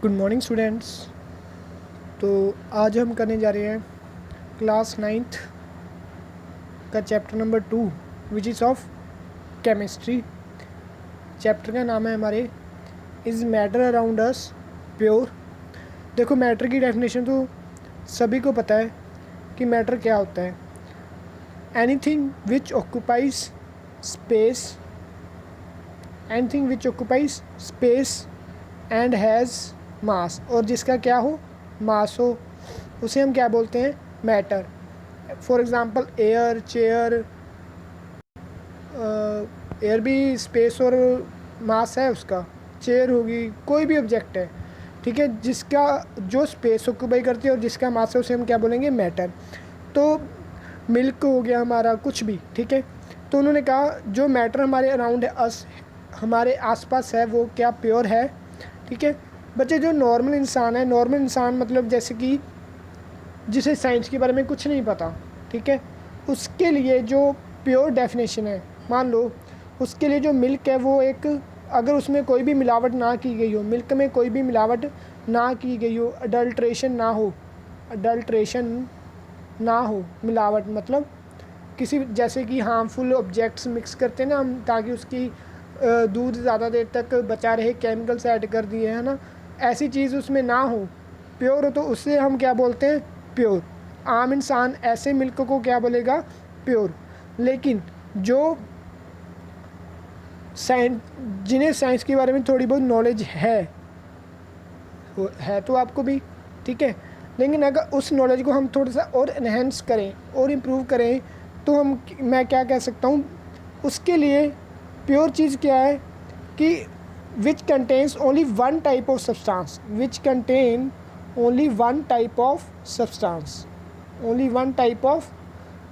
Good morning students. तो आज हम करने जा रहे हैं क्लास 9th का chapter number 2 which is of chemistry. Chapter का नाम है हमारे is matter around us pure. देखो, मैटर की डेफिनेशन तो सभी को पता है कि मैटर क्या होता है। Anything which occupies space and has मास, और जिसका क्या हो, मास हो, उसे हम क्या बोलते हैं, matter. For example air, chair, air भी स्पेस और मास है उसका, चेयर होगी, कोई भी ऑब्जेक्ट है, ठीक है, जिसका जो स्पेस ऑक्यूपाई करती है और जिसका मास है उसे हम क्या बोलेंगे, मैटर। तो मिल्क हो गया हमारा, कुछ भी, ठीक है। तो उन्होंने कहा जो मैटर हमारे अराउंड है, अस, हमारे आसपास है, वो क्या प्योर है, ठीक है। बच्चे, जो नॉर्मल इंसान है, नॉर्मल इंसान मतलब जैसे कि जिसे साइंस के बारे में कुछ नहीं पता, ठीक है, उसके लिए जो प्योर डेफिनेशन है, मान लो उसके लिए जो मिल्क है वो एक, अगर उसमें कोई भी मिलावट ना की गई हो, मिल्क में कोई भी मिलावट ना की गई हो, अडल्ट्रेशन ना हो, मिलावट मतलब किसी, जैसे कि हार्मफुल ऑब्जेक्ट्स मिक्स करते हैं ना हम, ताकि उसकी दूध ज़्यादा देर तक बचा रहे, केमिकल्स ऐड कर दिए है ना, ऐसी चीज़ उसमें ना हो, प्योर हो, तो उससे हम क्या बोलते हैं, प्योर। आम इंसान ऐसे मिल्क को क्या बोलेगा, प्योर। लेकिन जो जिन्हें साइंस के बारे में थोड़ी बहुत नॉलेज है तो आपको भी, ठीक है, लेकिन अगर उस नॉलेज को हम थोड़ा सा और इन्हेंस करें और इम्प्रूव करें तो मैं क्या कह सकता हूँ, उसके लिए प्योर चीज़ क्या है कि which contains only one type of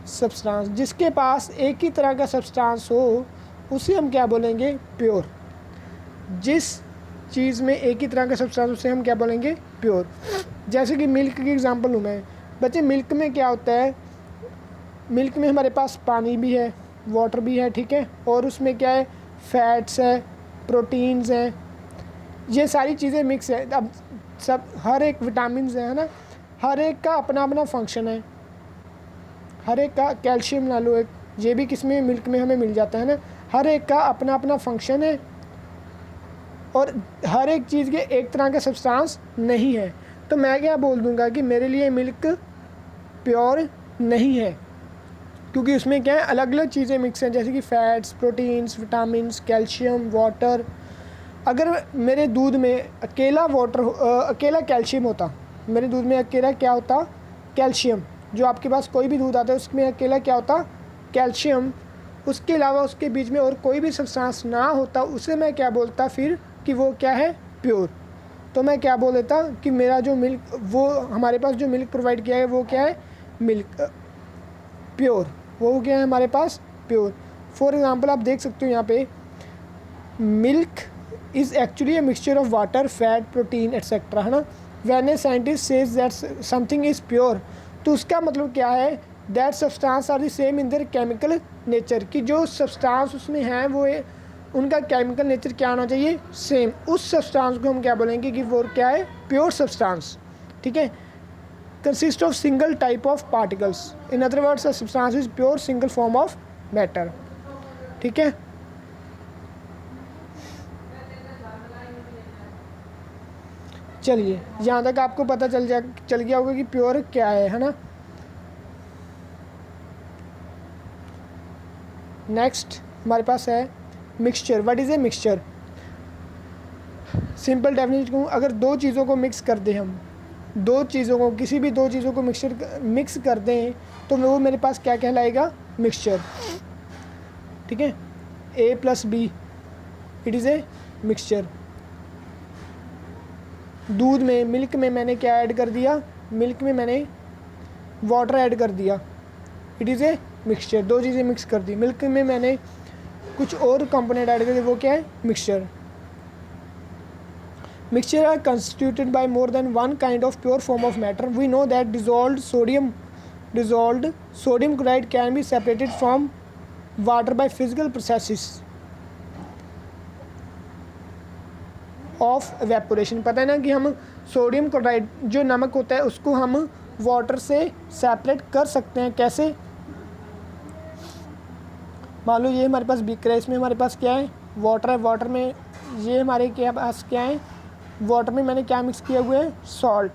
substance, जिसके पास एक ही तरह का सब्सटेंस हो, उसे हम क्या बोलेंगे, प्योर। जिस चीज़ में एक ही तरह का सब्सटेंस, उसे हम क्या बोलेंगे, प्योर। जैसे कि मिल्क की एग्जांपल लूँ मैं, बच्चे, मिल्क में क्या होता है, मिल्क में हमारे पास पानी भी है, वाटर भी है, ठीक है, और उसमें क्या है, फैट्स है, प्रोटीन्स हैं, ये सारी चीज़ें मिक्स है। अब सब, हर एक विटामिन है ना, हर एक का अपना अपना फंक्शन है, हर एक का, कैल्शियम ला लो एक, ये भी किसमें, मिल्क में हमें मिल जाता है ना, हर एक का अपना अपना फंक्शन है, और हर एक चीज़ के एक तरह का सब्सटेंस नहीं है। तो मैं क्या बोल दूंगा कि मेरे लिए मिल्क प्योर नहीं है, क्योंकि उसमें क्या है, अलग अलग चीज़ें मिक्स हैं, जैसे कि fats, proteins, vitamins, calcium, water. अगर मेरे दूध में अकेला कैल्शियम होता, मेरे दूध में अकेला क्या होता, कैल्शियम, जो आपके पास कोई भी दूध आता है उसमें अकेला क्या होता, कैल्शियम, उसके अलावा उसके बीच में और कोई भी सब्सटेंस ना होता, उसे मैं क्या बोलता फिर, कि वो क्या है, प्योर। तो मैं क्या बोल देता कि मेरा जो मिल्क, वो हमारे पास जो मिल्क प्रोवाइड किया है वो क्या है, मिल्क प्योर, वो क्या है हमारे पास, प्योर। फॉर एग्जांपल आप देख सकते हो यहाँ पे, milk is actually a mixture of water, fat, protein etcetera, है ना। When a scientist says that something is pure, तो उसका मतलब क्या है, that substance are the same in their chemical nature, कि जो सब्सटेंस उसमें हैं वो उनका केमिकल नेचर क्या होना चाहिए, सेम। उस सब्सटेंस को हम क्या बोलेंगे कि वो क्या है, प्योर सब्सटेंस, ठीक है। Consist of single type of particles, in other words a substance is pure single form of matter, ठीक है। चलिए, यहाँ तक आपको पता चल गया होगा कि प्योर क्या है ना। नेक्स्ट हमारे पास है mixture. What is a mixture? Simple definition कहूँ, अगर दो चीज़ों को मिक्स कर दें, हम किसी भी दो चीज़ों को मिक्स कर दें, तो वो मेरे पास क्या कहलाएगा, मिक्सचर, ठीक है। A + B, it is a mixture. दूध में, मिल्क में मैंने क्या ऐड कर दिया, मिल्क में मैंने वाटर ऐड कर दिया, इट इज़ ए मिक्सचर। दो चीज़ें मिक्स कर दी, मिल्क में मैंने कुछ और कंपोनेंट ऐड कर दिए, वो क्या है, mixture. Mixture are constituted by more than one kind of pure form of matter. We know that dissolved sodium chloride can be separated from water by physical processes of evaporation. पता है ना कि हम सोडियम क्लोराइड जो नमक होता है उसको हम वाटर से सेपरेट कर सकते हैं। कैसे? मान लो ये हमारे पास बीकर है, इसमें हमारे पास क्या है, वाटर है। वाटर में ये हमारे क्या पास क्या है, वाटर में मैंने क्या मिक्स किया हुआ है, सॉल्ट।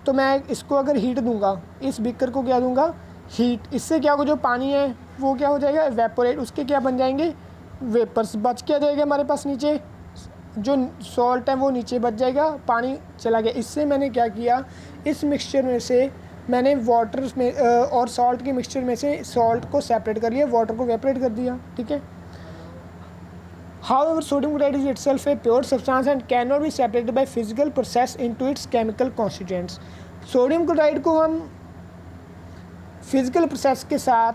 तो मैं इसको अगर हीट दूंगा, इस बीकर को क्या दूंगा, हीट। इससे क्या होगा, जो पानी है वो क्या हो जाएगा, एवेपोरेट। उसके क्या बन जाएंगे, वेपर्स। बच क्या जाएगा हमारे पास नीचे, जो सॉल्ट है वो नीचे बच जाएगा, पानी चला गया। इससे मैंने क्या किया, इस मिक्सचर में से मैंने वाटर में और सॉल्ट के मिक्सचर में से सॉल्ट को सेपरेट कर लिया, वाटर को वेपरेट कर दिया। ठीक है। However, sodium chloride is itself a pure substance and cannot be separated by physical process into its chemical constituents. Sodium chloride को हम फिजिकल प्रोसेस के साथ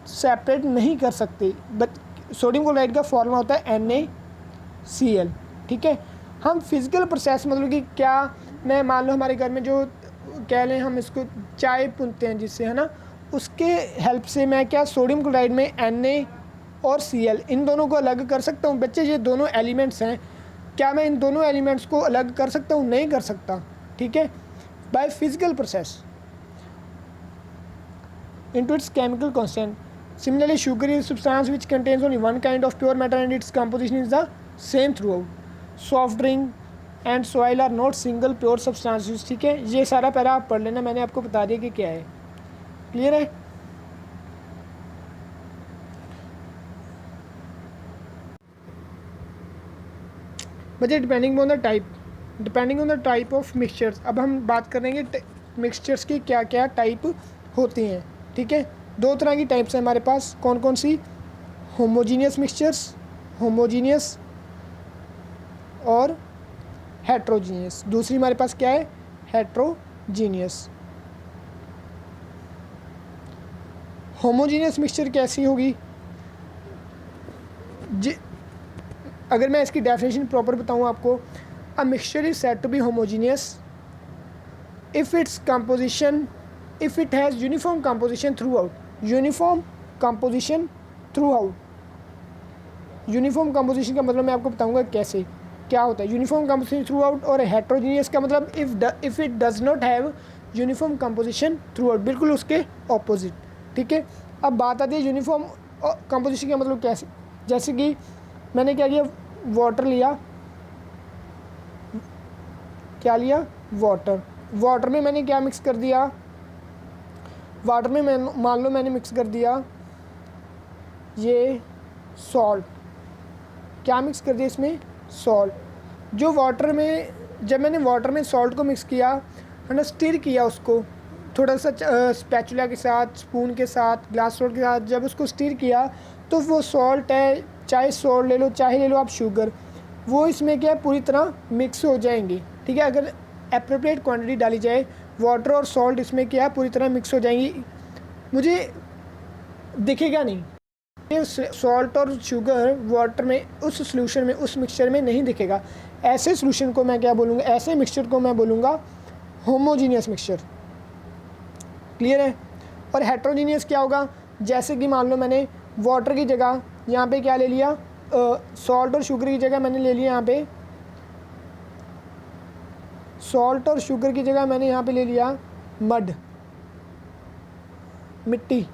सेपरेट नहीं कर सकते। बट सोडियम क्लोराइड का फॉर्मूला होता है NaCl। ठीक है। हम फिजिकल प्रोसेस मतलब कि क्या, मैं मान लो हमारे घर में जो कह लें हम इसको चाय पुनते हैं जिससे, है ना, उसके हेल्प से मैं क्या सोडियम क्लोराइड में Na और Cl इन दोनों को अलग कर सकता हूँ। बच्चे ये दोनों एलिमेंट्स हैं, क्या मैं इन दोनों एलिमेंट्स को अलग कर सकता हूँ? नहीं कर सकता। ठीक है। By physical process into its chemical constant. Similarly, sugar is a substance which contains only one kind of pure matter and its composition is the same throughout. Soft drink and soil are not single pure substances. ठीक है। ये सारा para आप पढ़ लेना, मैंने आपको बता दिया कि क्या है। क्लियर है? बच्चे depending on the type of mixtures. अब हम बात करेंगे मिक्सचर्स की क्या क्या टाइप होती हैं। ठीक है। दो तरह की टाइप्स हैं हमारे पास। कौन कौन सी? होमोजीनियस मिक्सचर्स, होमोजीनियस और हेट्रोजीनियस। दूसरी हमारे पास क्या है, हेट्रोजीनियस। होमोजीनियस मिक्सचर कैसी होगी, अगर मैं इसकी डेफिनेशन प्रॉपर बताऊं आपको, a mixture is said to be homogeneous if it has uniform composition throughout. Uniform composition का मतलब मैं आपको बताऊंगा कैसे क्या होता है यूनिफॉर्म कंपोजिशन थ्रू आउट। और हेट्रोजीनियस का मतलब if it does not have uniform composition throughout, बिल्कुल उसके ऑपोजिट। ठीक है। अब बात आती है यूनिफॉर्म कंपोजिशन का मतलब कैसे। जैसे कि मैंने क्या किया, वाटर लिया, क्या लिया, वाटर में मैंने क्या मिक्स कर दिया, वाटर में मैं मान लो मैंने मिक्स कर दिया ये सॉल्ट। क्या मिक्स कर दिया इसमें, सॉल्ट। जो वाटर में, जब मैंने वाटर में सॉल्ट को मिक्स किया, है ना, स्टिर किया उसको थोड़ा सा स्पैचुला के साथ, स्पून के साथ, ग्लास सॉल्ट के साथ, जब उसको स्टिर किया तो वो सॉल्ट है, चाहे सॉल्ट ले लो, चाहे ले लो आप शुगर, वो इसमें क्या है पूरी तरह मिक्स हो जाएंगी। ठीक है। अगर एप्रोप्रिएट क्वांटिटी डाली जाए, वाटर और सॉल्ट इसमें क्या है पूरी तरह मिक्स हो जाएंगी। मुझे दिखेगा नहीं, ये सॉल्ट और शुगर वाटर में, उस सॉल्यूशन में, उस मिक्सचर में नहीं दिखेगा। ऐसे सॉल्यूशन को मैं क्या बोलूँगा, ऐसे मिक्सचर को मैं बोलूँगा होमोजीनियस मिक्सचर। क्लियर है। और हेट्रोजीनियस क्या होगा, जैसे कि मान लो मैंने वाटर की जगह यहाँ पे क्या ले लिया, सॉल्ट और शुगर की जगह मैंने ले लिया, यहाँ पे सॉल्ट और शुगर की जगह मैंने यहाँ पे ले लिया मड, मिट्टी।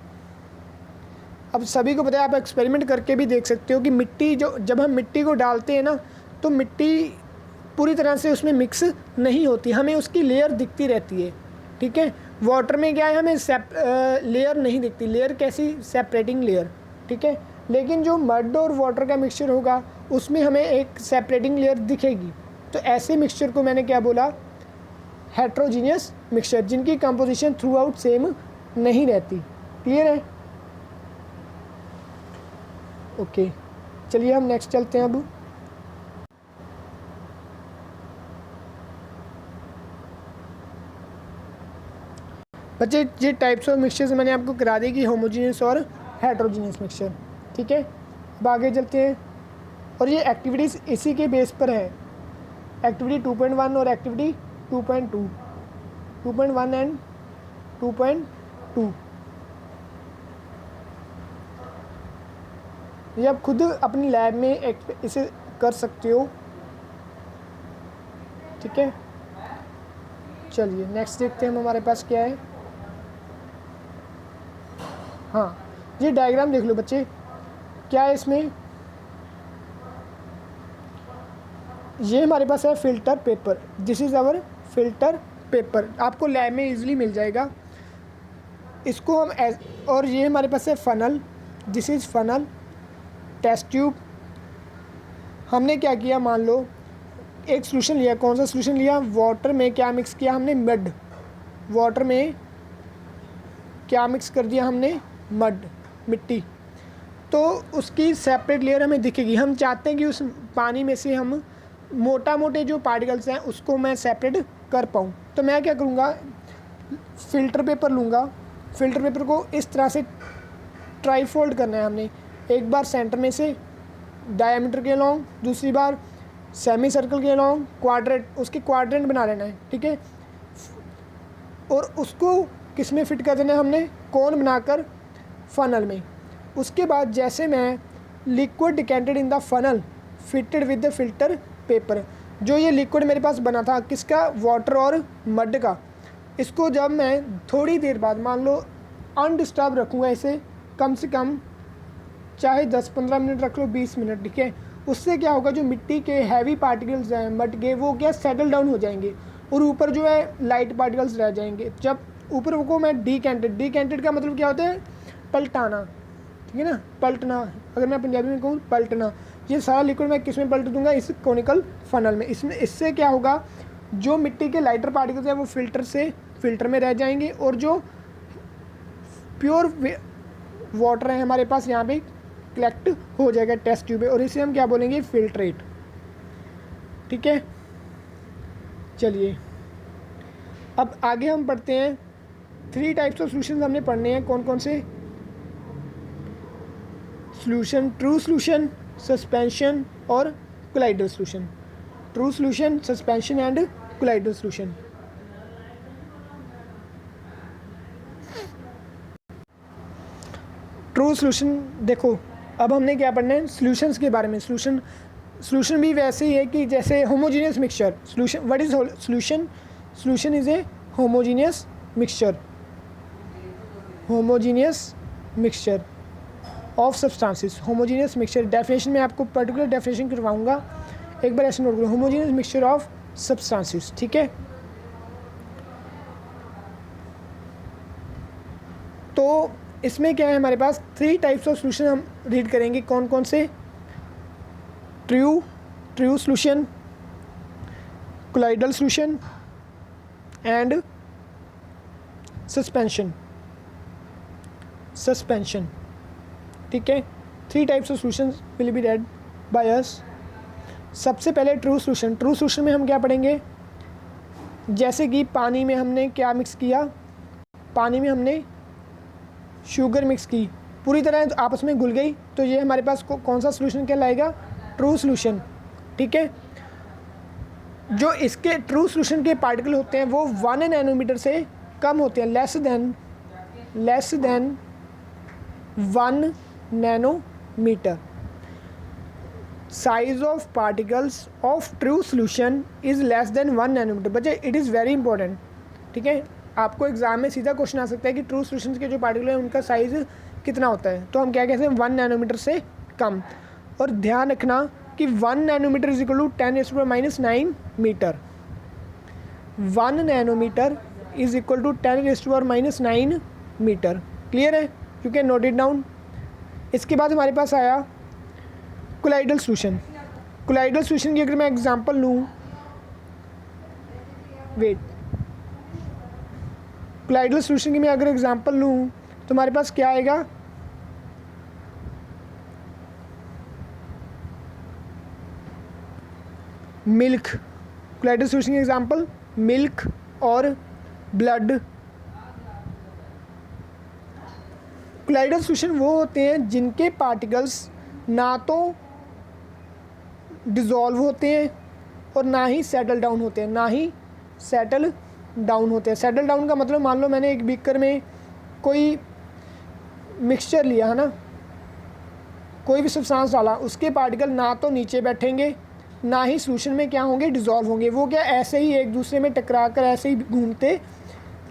अब सभी को पता है, आप एक्सपेरिमेंट करके भी देख सकते हो कि मिट्टी, जो जब हम मिट्टी को डालते हैं ना, तो मिट्टी पूरी तरह से उसमें मिक्स नहीं होती, हमें उसकी लेयर दिखती रहती है। ठीक है। वाटर में क्या है, हमें लेयर नहीं दिखती। लेयर कैसी, सेपरेटिंग लेयर। ठीक है। लेकिन जो मड और वाटर का मिक्सचर होगा उसमें हमें एक सेपरेटिंग लेयर दिखेगी। तो ऐसे मिक्सचर को मैंने क्या बोला, हेट्रोजीनियस मिक्सचर, जिनकी कंपोजिशन थ्रू आउट सेम नहीं रहती। क्लियर है? ओके। चलिए हम नेक्स्ट चलते हैं। अब बच्चे ये टाइप्स ऑफ मिक्सचर्स मैंने आपको करा दी कि होमोजीनियस और हेट्रोजीनियस मिक्सचर। ठीक है। अब आगे चलते हैं। और ये एक्टिविटीज़ इसी के बेस पर है, एक्टिविटी 2.1 और एक्टिविटी 2.2, 2.1 एंड 2.2। ये आप खुद अपनी लैब में इसे कर सकते हो। ठीक है, चलिए नेक्स्ट देखते हैं हम हमारे पास क्या है। हाँ, ये डायग्राम देख लो बच्चे, क्या है इसमें, ये हमारे पास है filter paper, this is our filter paper, आपको लैब में इजीली मिल जाएगा। इसको हम और ये हमारे पास है funnel, this is funnel, test tube. हमने क्या किया, मान लो एक सॉल्यूशन लिया, कौन सा सॉल्यूशन लिया, वाटर में क्या मिक्स किया हमने, मड, वाटर में क्या मिक्स कर दिया हमने, मड, मिट्टी। तो उसकी सेपरेट लेयर हमें दिखेगी। हम चाहते हैं कि उस पानी में से हम मोटे जो पार्टिकल्स हैं उसको मैं सेपरेट कर पाऊँ। तो मैं क्या करूँगा, फ़िल्टर पेपर लूँगा, फ़िल्टर पेपर को इस तरह से ट्राईफोल्ड करना है हमने, एक बार सेंटर में से डायमीटर के अलॉन्ग, दूसरी बार सेमी सर्कल के अलॉन्ग, क्वाड्रेंट, उसके क्वाड्रेंट बना लेना है, ठीक है। और उसको किस में फिट कर देना है हमने, कोन बनाकर फ़नल में। उसके बाद जैसे मैं liquid decanted in the funnel fitted with the filter paper, जो ये लिक्विड मेरे पास बना था किसका, वाटर और मड का, इसको जब मैं थोड़ी देर बाद, मान लो अनडिस्टर्ब रखूँगा इसे, कम से कम चाहे 10-15 मिनट रख लो, 20 मिनट, ठीक है। उससे क्या होगा, जो मिट्टी के हैवी पार्टिकल्स हैं मड के, वो क्या सेटल डाउन हो जाएंगे और ऊपर जो है लाइट पार्टिकल्स रह जाएंगे। जब ऊपर को मैं डीकेंटेड का मतलब क्या होता है, पलटाना, ठीक है ना, पलटना, अगर मैं पंजाबी में कहूँ पलटना, ये सारा लिक्विड मैं किस में पलट दूंगा, इस कॉनिकल फ़नल में। इससे क्या होगा, जो मिट्टी के लाइटर पार्टिकल्स हैं वो फ़िल्टर में रह जाएंगे और जो प्योर वाटर है हमारे पास यहाँ पे कलेक्ट हो जाएगा टेस्ट ट्यूब में, और इसे हम क्या बोलेंगे, फ़िल्ट्रेट, ठीक है। चलिए अब आगे हम पढ़ते हैं, 3 टाइप्स ऑफ सॉल्यूशंस हमने पढ़ने हैं, कौन कौन से, सॉल्यूशन, ट्रू सॉल्यूशन, सस्पेंशन और colloidal solution. True solution, suspension and colloidal solution. True solution देखो, अब हमने क्या पढ़ना है, सॉल्यूशंस के बारे में। सॉल्यूशन भी वैसे ही है कि जैसे homogeneous mixture, solution, what is solution, solution is a homogeneous mixture, homogeneous mixture of substances. Homogeneous mixture definition में आपको पर्टिकुलर डेफिनेशन करवाऊंगा, एक बार ऐसे नोट करो, होमोजीनियस मिक्सचर ऑफ सब्सटेंसेस, ठीक है। तो इसमें क्या है, हमारे पास 3 टाइप्स ऑफ सॉल्यूशन हम रीड करेंगे, कौन कौन से, true solution, colloidal solution and suspension, ठीक है। 3 types of solutions will be red by us. सबसे पहले ट्रू सॉल्यूशन। ट्रू सॉल्यूशन में हम क्या पढ़ेंगे, जैसे कि पानी में हमने क्या मिक्स किया, पानी में हमने शुगर मिक्स की, पूरी तरह आपस में घुल गई, तो ये हमारे पास कौन सा सॉल्यूशन कहलाएगा, ट्रू सॉल्यूशन, ठीक है। जो इसके ट्रू सॉल्यूशन के पार्टिकल होते हैं वो 1 नैनोमीटर से कम होते हैं, less than 1 nanometre. Size of particles of true solution is less than 1 nanometre. बच्चे इट इज़ वेरी इंपॉर्टेंट, ठीक है। आपको एग्जाम में सीधा क्वेश्चन आ सकता है कि ट्रू सॉल्यूशन के जो पार्टिकल हैं उनका साइज़ कितना होता है, तो हम क्या कहते हैं, 1 नैनोमीटर से कम। और ध्यान रखना कि 1 nanometre is equal to 10⁻⁹ metre. 1 nanometre is equal to 10⁻⁹ metre. Clear है, you can note it down. इसके बाद हमारे पास आया कोलाइडल सॉल्यूशन। कोलाइडल सॉल्यूशन की अगर मैं एग्जांपल लूँ, कोलाइडल सॉल्यूशन की मैं अगर एग्जांपल लूँ तो हमारे पास क्या आएगा, मिल्क। कोलाइडल सॉल्यूशन की एग्जांपल मिल्क और ब्लड। कोलाइडल सॉल्यूशन वो होते हैं जिनके पार्टिकल्स ना तो डिज़ोल्व होते हैं और ना ही सेटल डाउन होते हैं, सेटल डाउन का मतलब, मान लो मैंने एक बीकर में कोई मिक्सचर लिया है ना, कोई भी सब्सटेंस डाला, उसके पार्टिकल ना तो नीचे बैठेंगे ना ही सोल्यूशन में क्या होंगे, डिज़ोल्व होंगे। वो क्या ऐसे ही एक दूसरे में टकरा कर ऐसे ही घूमते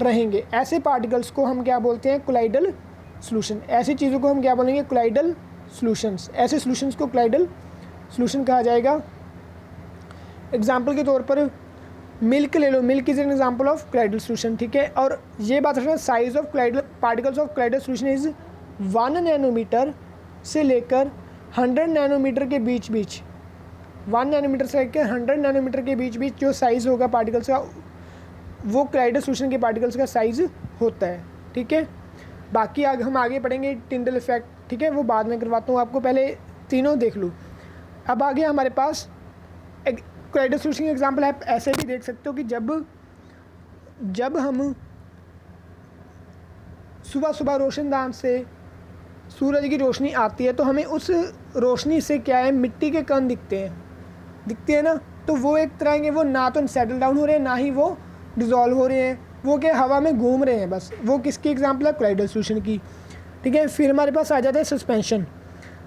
रहेंगे। ऐसे पार्टिकल्स को हम क्या बोलते हैं, कोलाइडल सोल्यूशन। ऐसी चीज़ों को हम क्या बोलेंगे, कोलाइडल सोल्यूशंस। ऐसे सोल्यूशंस को कोलाइडल सोल्यूशन कहा जाएगा। एग्जाम्पल के तौर पर मिल्क ले लो, milk is an example of colloidal solution, ठीक है। और ये बात रखना, size of colloidal particles of colloidal solution is 1 nanometre से लेकर 100 नैनोमीटर के बीच 1 नैनोमीटर से लेकर 100 नैनोमीटर के बीच जो साइज़ होगा पार्टिकल्स का, वो कोलाइडल सोल्यूशन के पार्टिकल्स का साइज़ होता है, ठीक है। बाकी हम आगे पढ़ेंगे टिंडल इफेक्ट, ठीक है, वो बाद में करवाता हूँ आपको, पहले तीनों देख लूँ। अब आगे हमारे पास कोलाइडल सोल्यूशन का एग्जाम्पल है, ऐसे भी देख सकते हो कि जब हम सुबह सुबह रोशनदान से सूरज की रोशनी आती है तो हमें उस रोशनी से क्या है, मिट्टी के कण दिखते हैं ना। तो वो एक तरह के, वो ना तो सेटल डाउन हो रहे हैं ना ही वो डिज़ोल्व हो रहे हैं, वो क्या हवा में घूम रहे हैं बस। वो किसकी एग्जाम्पल है, कोलाइडल सोल्यूशन की, ठीक है। फिर हमारे पास आ जाता है सस्पेंशन।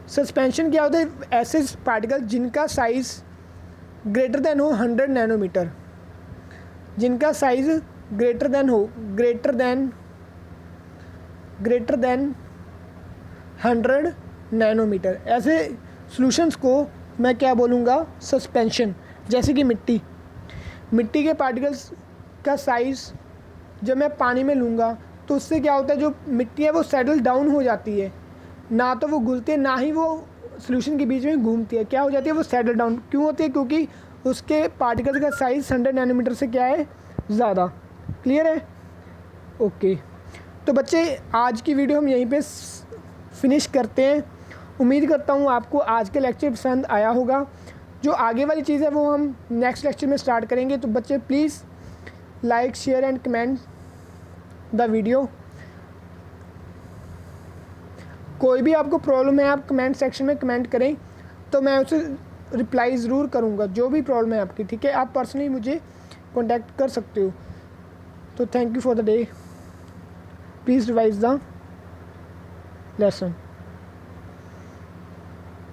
सस्पेंशन क्या होता है, ऐसे पार्टिकल जिनका साइज़ ग्रेटर देन हो 100 नैनोमीटर, जिनका साइज़ ग्रेटर देन 100 नैनोमीटर। ऐसे सॉल्यूशंस को मैं क्या बोलूँगा, सस्पेंशन। जैसे कि मिट्टी के पार्टिकल्स का साइज़ जब मैं पानी में लूँगा तो उससे क्या होता है, जो मिट्टी है वो सेटल डाउन हो जाती है, ना तो वो घुलती है ना ही वो सॉल्यूशन के बीच में घूमती है। क्या हो जाती है, वो सेटल डाउन क्यों होती है, क्योंकि उसके पार्टिकल्स का साइज़ 100 नैनोमीटर से क्या है, ज़्यादा। क्लियर है, ओके। तो बच्चे आज की वीडियो हम यहीं पे फिनिश करते हैं। उम्मीद करता हूँ आपको आज के लेक्चर पसंद आया होगा। जो आगे वाली चीज़ है वो हम नेक्स्ट लेक्चर में स्टार्ट करेंगे। तो बच्चे please like, share and comment the video. कोई भी आपको प्रॉब्लम है आप कमेंट सेक्शन में कमेंट करें तो मैं उसे रिप्लाई ज़रूर करूँगा, जो भी प्रॉब्लम है आपकी, ठीक है। आप पर्सनली मुझे कॉन्टैक्ट कर सकते हो। तो thank you for the day, please revise the lesson.